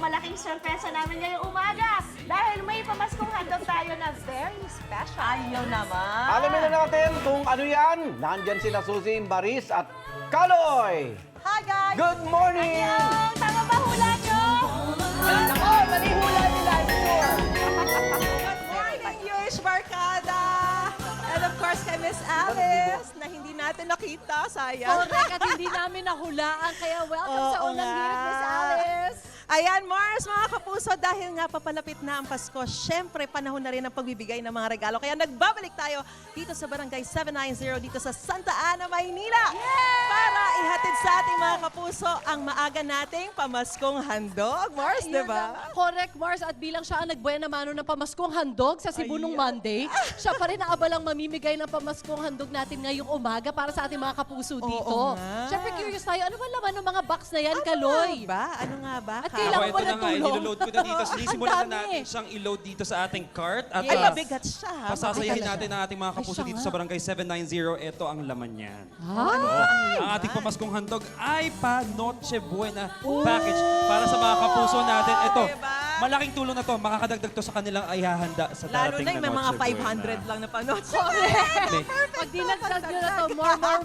malaking sorpresa namin ngayong umaga dahil may pamaskong handog tayo na very special. Ayaw naman. Alamin na natin kung ano yan. Nandyan sila Suzy, Baris at Kaloy. Hi guys! Good morning! Yung tama ba hula nyo? Ako, mali hula nila. Good morning, Yuish Barkada! And of course, kay Miss Alice, na hindi natin nakita, sayang. Correct, at hindi namin nahulaan. Kaya welcome sa Oo unang nga. hirit, Miss Alice. Ayan, Mars, mga kapuso, dahil nga papalapit na ang Pasko, syempre panahon na rin ang pagbibigay ng mga regalo. Kaya nagbabalik tayo dito sa Barangay 790 dito sa Santa Ana, Maynila. Para ihatid sa ating mga kapuso ang maaga nating pamaskong handog. Mars, di Yun ba? na. Correct, Mars. At bilang siya ang nagbuena mano ng pamaskong handog sa Cebu nung Monday, siya pa rin ang abalang mamimigay ng pamaskong handog natin ngayong umaga para sa ating mga kapuso dito. Oo nga. Siyempre curious tayo, ano ba laman ng mga box na yan, Ano Kaloy? nga ba? Ano nga ba? At Ka? kailangan Ito mo na na nga, tulong. niloload ko na dito. Sinisimulan Ang na dami. natin siyang i-load dito sa ating cart. At Ay, mabigat siya. ha? pasasayahin Mabigat natin ang ating mga kapuso siya dito nga. sa Barangay 790. Ito ang laman niyan. Ah, Ang ating pamaskong handog ay pa Noche Buena package para sa mga kapuso natin. Ito, diba? malaking tulong na to. Makakadagdag to sa kanila ay hahanda sa Lalo darating na yung may mga Noche 500 Buena. lang na panood. May pag dinagdag nyo na to,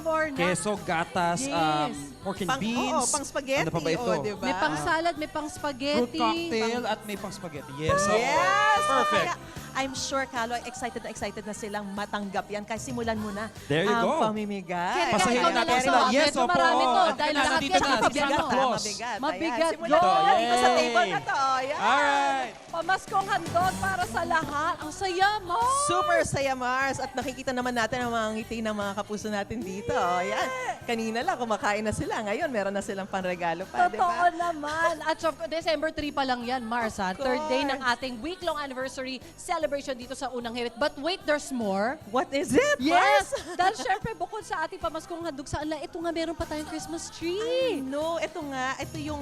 more na. Keso, gatas, Yes. pork and beans. Oo, pang spaghetti. Ano pa ba ito? Oh, diba? May pang salad, may pang Fruit spaghetti. cocktail at may pang spaghetti. Yes. oo. Yes! Perfect. Kaya, I'm sure, Kalo, excited na silang matanggap yan. Kaya simulan mo na There you ang go. pamimigay. Kaya Pasahin ikaw na natin lang sila. sa Yes, medyo opo. marami to. At Dahil kailangan lahat dito yan na, ang this is Mabigat, the ano. close. mabigat. Mabigat, Ayan, simulan mo go! na dito sa Yay! table na to. Ayan. Alright. Pamaskong handog para sa lahat. Ang saya mo! Super saya, Mars. At nakikita naman natin ang mga ngiti ng mga kapuso natin dito. Ayan. Kanina lang, kumakain na sila. Ngayon, meron na silang panregalo pa, di Totoo ba? naman. At December 3 pa lang yan, Mars. Ha? Third day ng ating week-long anniversary celebration dito sa Unang Hirit. But wait, there's more. What is it, Yes! Mars? Dahil syempre, bukod sa ating pamaskong handog sa ito nga, meron pa tayong Christmas tree. No, ito nga. Ito yung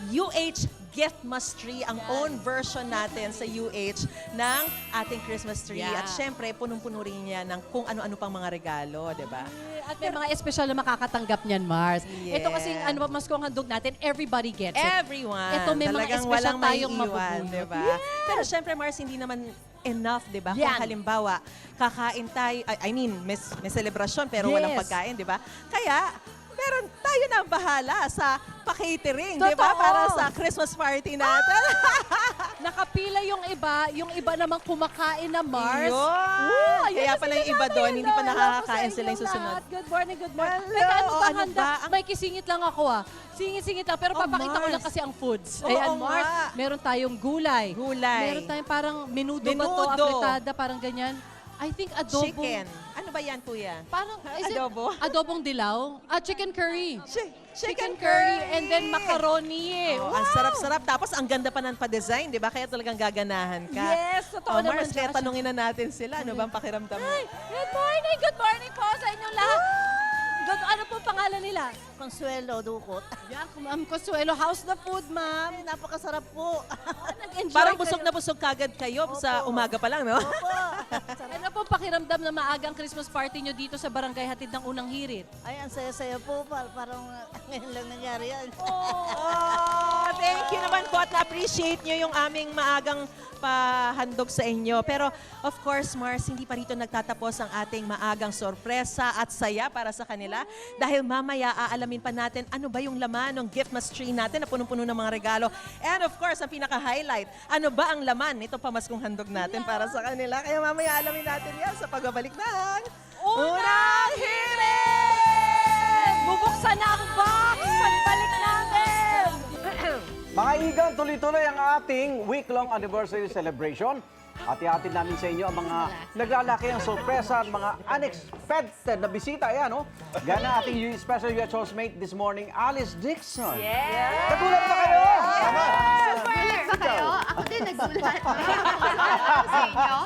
UH Gift Must Tree, ang own version natin sa UH ng ating Christmas tree. Yeah. At syempre, punong-puno rin niya ng kung ano-ano pang mga regalo, di ba? At may mga espesyal na makakatanggap niyan, Mars. Yes. Ito kasi ano pamaskong handog natin, everybody gets it. Everyone. Ito may mga Talagang espesyal walang tayong maiiwan, mapupulot. di ba? Pero syempre, Mars, hindi naman enough, di ba? Yan. Kung halimbawa, kakain tayo, may celebration pero walang Yes. pagkain, di ba? Kaya, meron tayo na ang bahala sa pa-catering, di ba? Totoo. Para sa Christmas party natin. Nakapila yung iba namang kumakain na Mars. Yun. Ayun Kaya na pala sila yung iba natin. doon, hindi pa Hello, nakakakain hello sa sila yung inyong susunod. lahat. Good morning, good morning. Hello, Teka, ano o, ba ano handa? ba? May kisingit lang ako Singit-singit lang, pero Oh, papakita ko lang Mars. kasi ang foods. Oo Ayan, Mars. nga. Meron tayong gulay. Gulay. Meron tayong parang menudo ba to, Menudo. afritada, parang ganyan. I think adobo. Chicken. Ano ba yan, kuya? Parang, is it Adobo? adobong dilaw? Chicken curry. Chicken curry and then macaroni. Oh, ang sarap-sarap. Tapos ang ganda pa ng pa-design, di ba? Kaya talagang gaganahan ka. Yes, totoo naman, Mars, kaya Josh. tanungin na natin sila. Ano bang pakiramdam mo? Good morning po sa inyong lahat. Ano po pangalan nila? Consuelo Dukot. Yan, Ma'am Consuelo. How's the food, ma'am? Ay, napakasarap po. Nag-enjoy Parang kayo? busog na busog kagad kayo sa umaga pa lang, no? Opo. Ano po pakiramdam na maagang Christmas party nyo dito sa Barangay Hatid ng Unang Hirit? Ay, ang saya-saya po. Parang ngayon lang nangyari yan. Oh, thank you naman po at na-appreciate nyo yung aming maagang pahandog sa inyo. Pero of course, Mars, hindi pa rito nagtatapos ang ating maagang sorpresa at saya para sa kanila. Dahil mamaya aalamin pa natin ano ba yung laman ng gift mas tree natin na punong-puno ng mga regalo. And of course, ang pinaka-highlight, ano ba ang laman nitong pamaskong handog natin para sa kanila. Kaya mamaya alamin natin yan sa pagbabalik ng Unang Hirit! Bubuksan na ang box! Pagbalik natin! Mga igang, tuloy-tuloy ang ating week-long anniversary celebration. At ihatid namin sa inyo ang mga naglalaki ang sorpresa at mga unexpected na bisita. Ayan, no? Yan ang ating special UH hostmate this morning, Alice Dixon. Yes! Katulad ba kayo? Gulat ba kayo? Ako din nagulat. Ako sa inyo.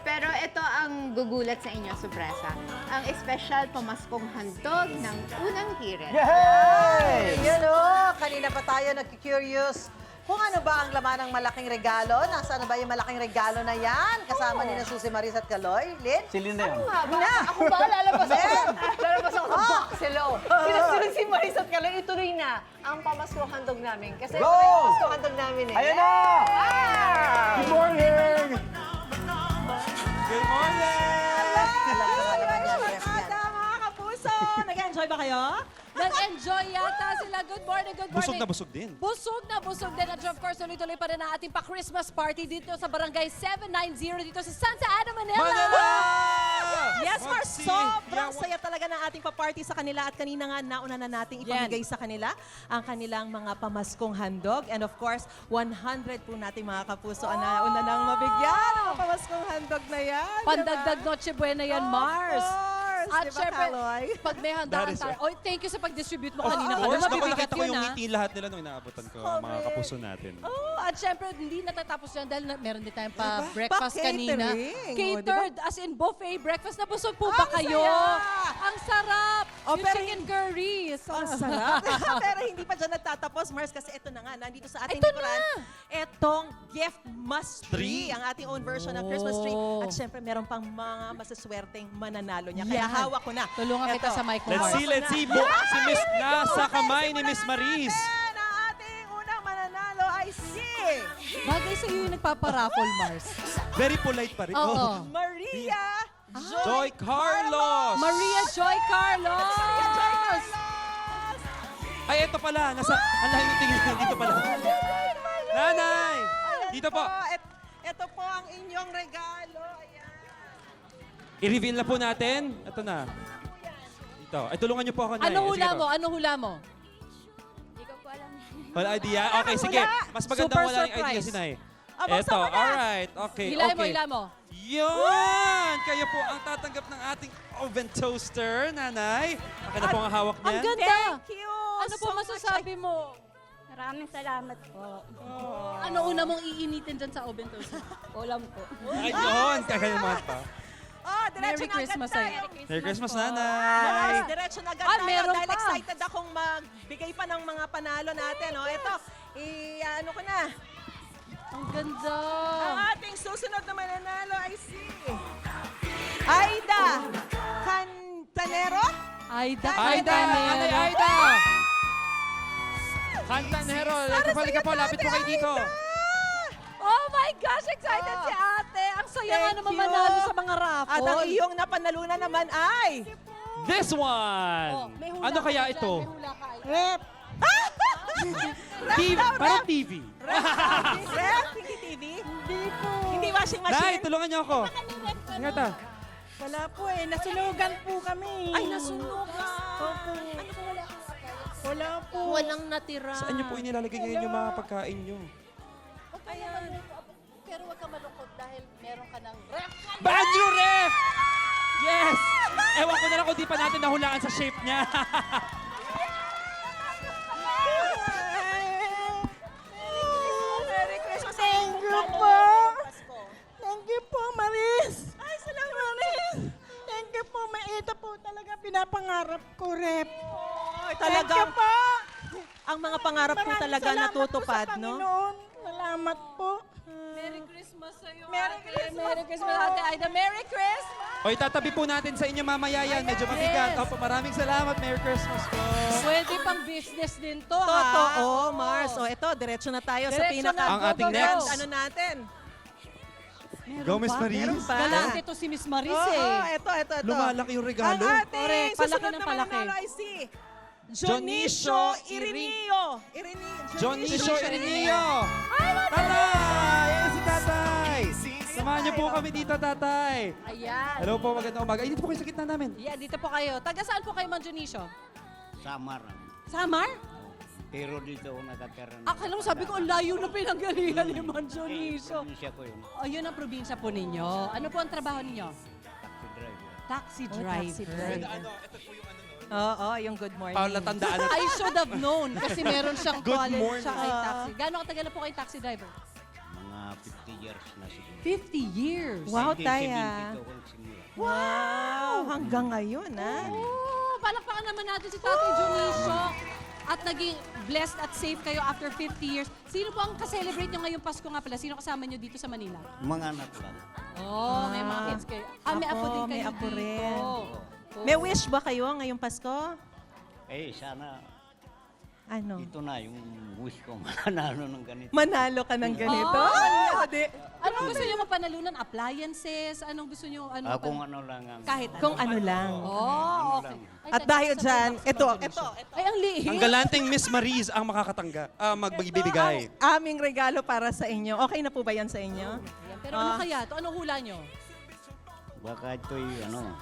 Pero ito ang gugulat sa inyo, sorpresa. Ang espesyal pamaskong handog ng Unang Hirit. Yay! Yan o, kanina pa tayo nag-curious kung ano ba ang laman ng malaking regalo. Nasaan na ba yung malaking regalo na yan? Kasama ni na Suzy, Maris at Kaloy. Lynn? Si Lynn na yun. Ako ba? Lalabas ako. Lalabas ako sa box, hello. Sinasunod si Maris at Kaloy, ituloy na ang pamaskong handog namin. Kasi Go! ito yung pamaskong handog namin eh. Ayan na! Good morning! Good morning! Mga kapuso! Nag-enjoy ba kayo? Nag-enjoy yata sila. Good morning, good morning. Busog na busog din. Busog na busog din. At of course, tuloy-tuloy pa rin ang ating pa-Christmas party dito sa Barangay 790 dito sa Santa Ana, Manila. Manila! Yes, Mars, Magsi- sobrang Yeah, saya talaga ng ating pa-party sa kanila at kanina nga nauna na nating ipamigay sa kanila ang kanilang mga pamaskong handog. And of course, 100 po nating mga kapuso ang nauna nang mabigyan ang pamaskong handog na yan. Pandagdag Noche Buena yan, Mars. At Diba, syempre, Kaloy? pag may handaan That is tayo. right. Oy, thank you sa pag-distribute mo Of kanina. course, Mabibigat nakita ko yun, yung ah. ngiti lahat nila nung inaabutan ko ang mga kapuso natin. Oh, at syempre, hindi natatapos yan dahil meron din tayong pa-breakfast kanina. Pa-catering. Catered, as in buffet breakfast. Nabusog po ba Ang kayo? saya! Ang sarap! Oh, Yung pero chicken curries. Ang sarap. Pero hindi pa dyan nagtatapos, Mars, kasi ito na nga, nandito sa ating Ito likuran, etong gift must Tree. tree, ang ating own version ng Christmas tree. Oh. At syempre, meron pang mga masaswerteng mananalo niya. Kaya Yan. hawak ko na. Tulungan kita Eto. sa mic mo, Let's Mars. see, let's see. Si Miss nasa kamay ni Miss Maris. And ang ating unang mananalo ay si Bagay sa iyo yung nagpaparaffle, Mars. Very polite pa rin. Oo. Maria Joy Carlos. Maria Joy Carlos! Ay, ito pala. Ang layo yung tingin. Dito pala. Nanay! Ayan Dito po. Ito po ang inyong regalo. Ayan. I-reveal na po natin. Ito na. Dito. Ay, tulungan niyo po ako, Nay. Ano Sige hula po. mo? Ano hula mo? Wala idea? Okay, sige. Mas magandang Super wala yung idea surprise. si Nay. Aba, Ito, sama na. alright. Okay, Hila mo, okay. hila mo. Yun! Kayo po ang tatanggap ng ating oven toaster, Nanay. Akin na po ang hawak Ang niyan. ganda! Thank you Ano po so much. masasabi mo? Maraming salamat po. Ano una mong iinitin dyan sa oven toaster? Ulam po. Ayun! Kaya naman pa. Oh, diretso Merry na agad Christmas tayo. sa'yo. Merry Christmas, Yes, Nanay! diretso na agad Ah, tayo meron dahil pa. excited akong magbigay pa ng mga panalo natin. Oh, ito, ano ko na. Ang ganda! Ang ating susunod na mananalo ay si Aida Cantanero. Aida, Aida! Cantanero. Nanay Aida! Cantanero! Halika po, lapit po kayo dito. Oh my gosh, excited si ate! Ang saya nga Thank naman you. manalo sa mga raffle. At ang iyong napanalunan naman ay This Oh, one! may hula Ano ka kaya dyan, ito? may hula ka. Rep! TV, parang TV. Ref, hindi TV. Hindi po. Hindi washing Nay, machine. tulungan niyo ako. Ingat ah. Wala po eh. Nasunugan po kami. Ay, nasunog ka. Opo. Wala po. Walang natira. Saan niyo po inilalagay ngayon yung mga pagkain niyo? Ayan. Pero wag ka malungkot dahil meron ka ng ref. Brand new ref! Yes! Ewan ko na lang kung di pa natin nahulaan sa shape niya. Merry Christmas. Thank you po. Thank you po, Maris. Ay, salamat, Maris. Thank you po. Ito po talaga pinapangarap ko, Rep. Ay, Thank you talagang po. ang mga pangarap po Maraming talaga salamat natutupad, po sa no? Panginoon. Salamat po. Merry Christmas sa'yo, Merry ate. Christmas Merry Christmas, po. ate Aida. Merry Christmas! O itatabi po natin sa inyo mamaya yan. Medyo mabigat. Yes. Opo, maraming salamat. Merry Christmas po. Pwede pang business din to, ha? Totoo, Mars. O, ito, diretso na tayo sa Diretso pinaka... na. Ang Go, ating go, go. next. Ano natin? Go, Miss Maris. Meron pa. Galante to si Miss Maris, Oo, eh. ito. Lumalaki yung Ang regalo. ating Correct. Palaki susunod ng na palaki. mananalo ay si Jonicio Irinio. Jonicio Irinio. Tatay! Ayan si Tatay. Samahan niyo po kami dito, Tatay. Ayan. Hello po, magandang umaga. Ay, dito po kayo sa gitna namin. Yan, dito po kayo. Taga saan po kayo, Ma'am Junicio? Samar. Samar? Pero dito ako nakatira. Akala mo, sabi ko, ang layo na pinanggalingan ni Ma'am Junicio. Probinsya ko yun. O, yun ang probinsya po ninyo. Ano po ang trabaho ninyo? Taxi driver. Taxi driver. Oo, yung good morning. Paula, tandaan na. I should have known kasi meron siyang Good college morning. siya kay taxi. Gano'ng katagal na po kay taxi driver? Mga 50 years na siguro. 50 years. Wow, 1972 Taya. ako nagsimula. Wow, hanggang ngayon, ha? Oh, palakpakan naman natin si Tatay Junicio. At naging blessed at safe kayo after 50 years. Sino po ang ka-celebrate nyo ngayong Pasko nga pala? Sino kasama nyo dito sa Manila? Mga anak lang. Oh, may mga kids kayo. May apo din kayo may apo dito. rin. Oh. May wish ba kayo ngayong Pasko? Eh, sana Ano? Ito na yung wish ko, manalo ng ganito. Manalo ka ng ganito? Ah! Di- Anong gusto niyo mapanalunan? Appliances? Anong gusto niyo? Ano, Kung ano lang ang... kahit Kung ano lang. Oh, okay. Ay, At dahil teka, dyan, sabi ito. ko, Ay, ang liit. Ang galanteng Miss Mariz ang magbibigay. Ang aming regalo para sa inyo. Okay na po ba yan sa inyo? Ayan, pero ano kaya? Ito, anong hula niyo? Baka ito'y ano...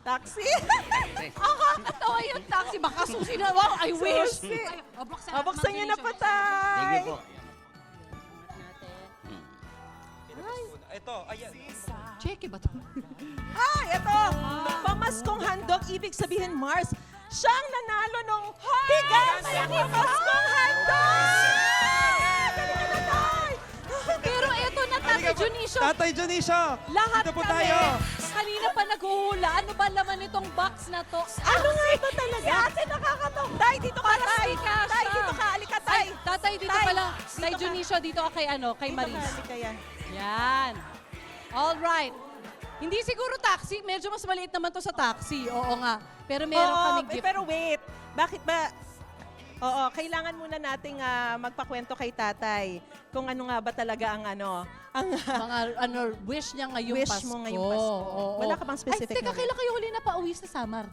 Taxi? Nakakatawa yung taxi. Baka susi na. Wow, I wish. Susi. Ay, buksan Buksan niyo na po, Sige tay. po. Ito, ayan. Check ba ito? Ay, ito. Pamaskong handog. Ibig sabihin, Mars, siyang nanalo nung higanteng pamaskong handog! Galing na, tay! Pero ito na, Tati Junicio. Tatay Junicio, Lahat dito po kami. tayo. Kanina pa naghuhula. Ano ba laman itong box na to? Ano nga ito talaga? Si ate nakakatok. Tay, dito ka, tay. Cash Tay, na. dito ka. Alika, tay. Ay, tatay, dito Tay, pala. dito Tay ka. Junicio, dito ka kay, kay Dito Maris. ka, alika yan. Yan. All right. Hindi siguro taxi. Medyo mas maliit naman to sa taxi. Oo nga. Pero meron Oo, kaming gift. pero wait. Bakit ba? Oo, kailangan muna nating magpakwento kay tatay kung ano nga ba talaga ang Mga wish niya ngayong Wish Pasko. mo ngayong Pasko. Oo. Wala ka bang specific Ay, teka, na kailan kayo huli na pauwi sa Samar?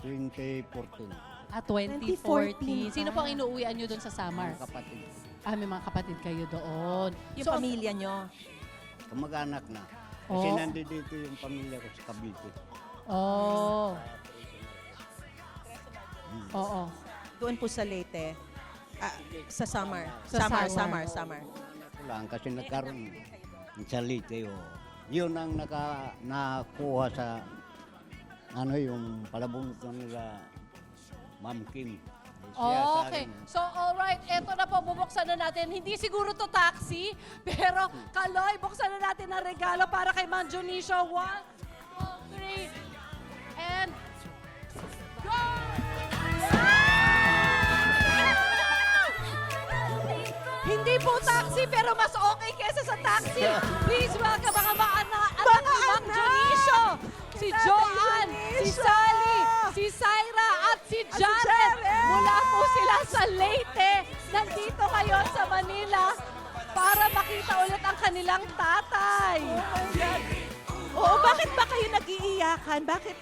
2014. 2014. 2014 Sino pa. po ang inuuwian nyo doon sa Samar? Mga kapatid. May mga kapatid kayo doon. yung pamilya nyo. Kamag-anak na. Kasi Oh. nandito yung pamilya ko sa Cavite. Oh. Oo. Doon po sa Leyte. Sa Samar. Sa Samar. Samar. Ako lang kasi nagkaroon ng salite. Yun ang nakuha sa yung palabunot nila Ma'am Kim. Siya sa Okay. akin. So, alright. Eto na po, bubuksan na natin. Hindi siguro to taxi, pero Kaloy, buksan na natin ang regalo para kay Ma'am Junicio. 1, 2, 3, and go! Hindi po taxi, pero mas okay kesa sa taxi. Please welcome mga anak ni Ma'am Junicio. Si Joanne, si Sally, si Syra, at si Jared. Mula po sila sa Leyte. Nandito kayo sa Manila para makita ulit ang kanilang tatay. Oo, bakit ba kayo nag-iiyakan? Bakit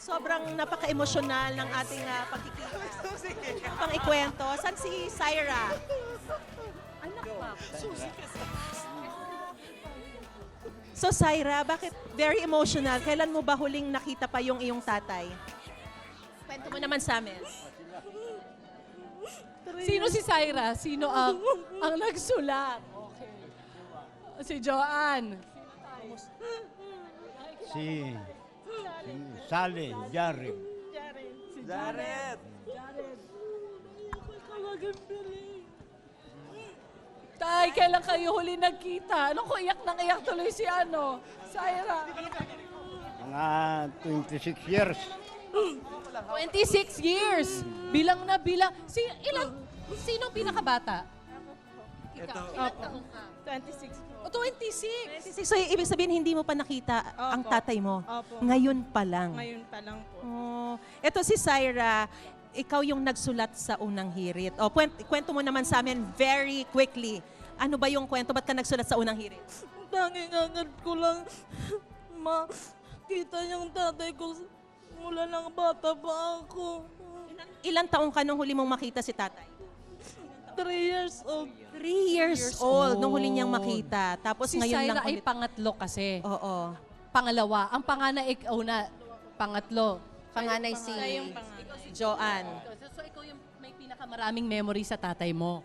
sobrang napaka-emosyonal ng ating pagkikita? Pang ikwento. San si Syra? So, Syra, bakit very emotional? Kailan mo ba huling nakita pa yung iyong tatay? Kwento mo naman sa amin. Sino si Syra? Sino ang nagsulat? Okay. Si Joanne. Si Sally, Jared. Tay, kailan kayo huli nagkita? Ano ko iyak nang iyak tuloy si Syra? Mga 26 years. 26 years. Bilang na bilang. Sinong pinakabata? Ikaw. Ilang taong ka? 26. O, 26. So, ibig sabihin, hindi mo pa nakita ang tatay mo? Opo. Ngayon pa lang? Ngayon pa lang po. Oh, eto si Syra, ikaw yung nagsulat sa unang hirit. O, kwento mo naman sa amin very quickly. Ano ba yung kwento? Ba't ka nagsulat sa unang hirit? Tanging agad ko lang makita yung tatay ko mula ng bata pa ako. Ilan taong ka nung huli mong makita si tatay? 3 years old. 3 years old nung huli niyang makita. Tapos Si ngayon lang Syra ay ulit. pangatlo kasi. Oo. Pangalawa. Ang panganay, pangatlo. Panganay si Joanne. So, ikaw yung may pinakamaraming memory sa tatay mo.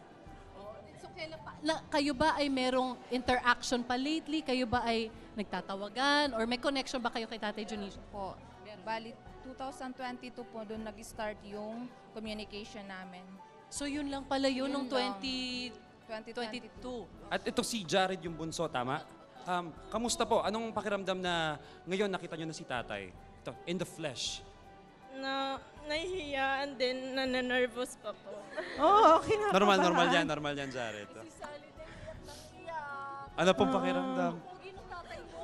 So, kailan pa, kayo ba ay merong interaction pa lately? Kayo ba ay nagtatawagan? Or may connection ba kayo kay Tatay Junicio? Po. Bali, 2022 po doon nag-start yung communication namin. So, yun lang pala yun, Yun nung lang. 2022. At ito si Jared yung bunso, tama? Kamusta po? Anong pakiramdam na ngayon nakita nyo na si tatay? Ito, in the flesh. Nahihiyaan din, nananervous pa po. Oo, okay na. Normal yan, Jared. Ano pong pakiramdam? Pogi ng tatay mo.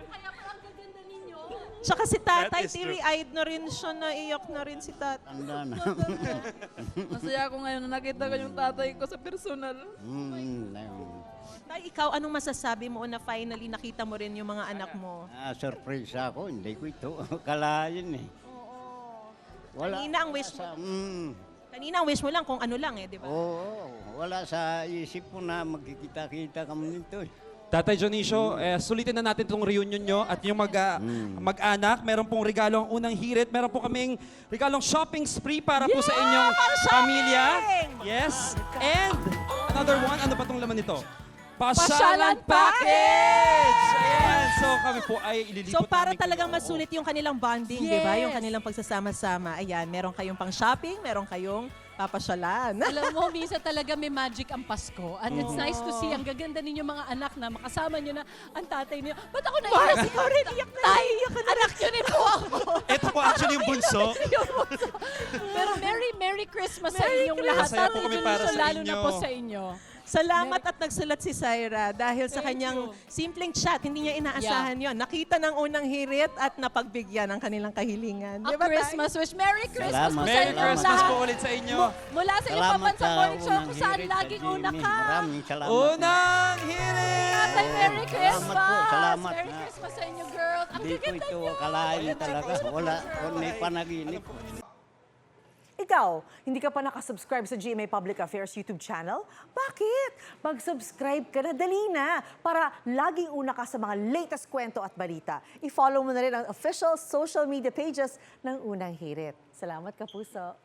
Kaya pala ang gaganda ninyo. Tsaka si tatay, That is true. teary-eyed na rin siya, naiyak na rin si tatay. Tanda na. Masaya ako ngayon na nakita ko yung tatay ko sa personal. Tay, ikaw, anong masasabi mo na finally nakita mo rin yung mga anak mo? Surprise ako, hindi ko ito kalayin eh. Wala. Kanina ang wish mo. Sa, Kanina ang wish mo lang kung ano lang eh, di ba? Oo, wala sa isip ko na magkikita-kita kami nito eh. Tatay Dionisio, sulitin na natin itong reunion nyo at yung mag-anak. Meron pong regalong unang hirit. Meron po kaming regalong shopping spree para po sa inyong pamilya. Yes. And another one, ano pa itong laman nito? Pasyalan package! Ayan. So kami po ay ililipot So para namin talagang kayo. masulit yung kanilang bonding, di ba? Yung Yes. kanilang pagsasama-sama. Ayan, meron kayong pang shopping, meron kayong papasyalan. Alam mo, minsan talaga may magic ang Pasko. And it's nice to see, ang gaganda ninyo mga anak na makasama nyo na ang tatay niyo. Ba't ako naiyak? Ikaw rin, iyak na. Tay, anak nyo rin po ako. Ito po actually yung bunso. Pero Merry Christmas sa inyong lahat. Masaya po Tatay kami para Dionisio, sa lalo na inyo. po sa inyo. Salamat at nagsulat si Syra dahil sa kanyang simpleng chat. Hindi niya inaasahan yon. Nakita ng unang hirit at napagbigyan ng kanilang kahilingan. A Di ba, Tay? Christmas wish. Merry Christmas po sa Merry inyong Christmas lahat. po ulit sa inyo. Mula sa inyong papansang morning show kung saan laging una ka. Maraming salamat. Unang hirit! Tatay, Merry Christmas! Salamat po, salamat. Merry Christmas sa inyo, girl. Ang Hindi ko gaganda ito niyo. akalain talaga. Wala, may panaginip. Ikaw, hindi ka pa nakasubscribe sa GMA Public Affairs YouTube channel? Bakit? Mag-subscribe ka na, dali na, para laging una ka sa mga latest kwento at balita. I-follow mo na rin ang official social media pages ng Unang Hirit. Salamat, Kapuso.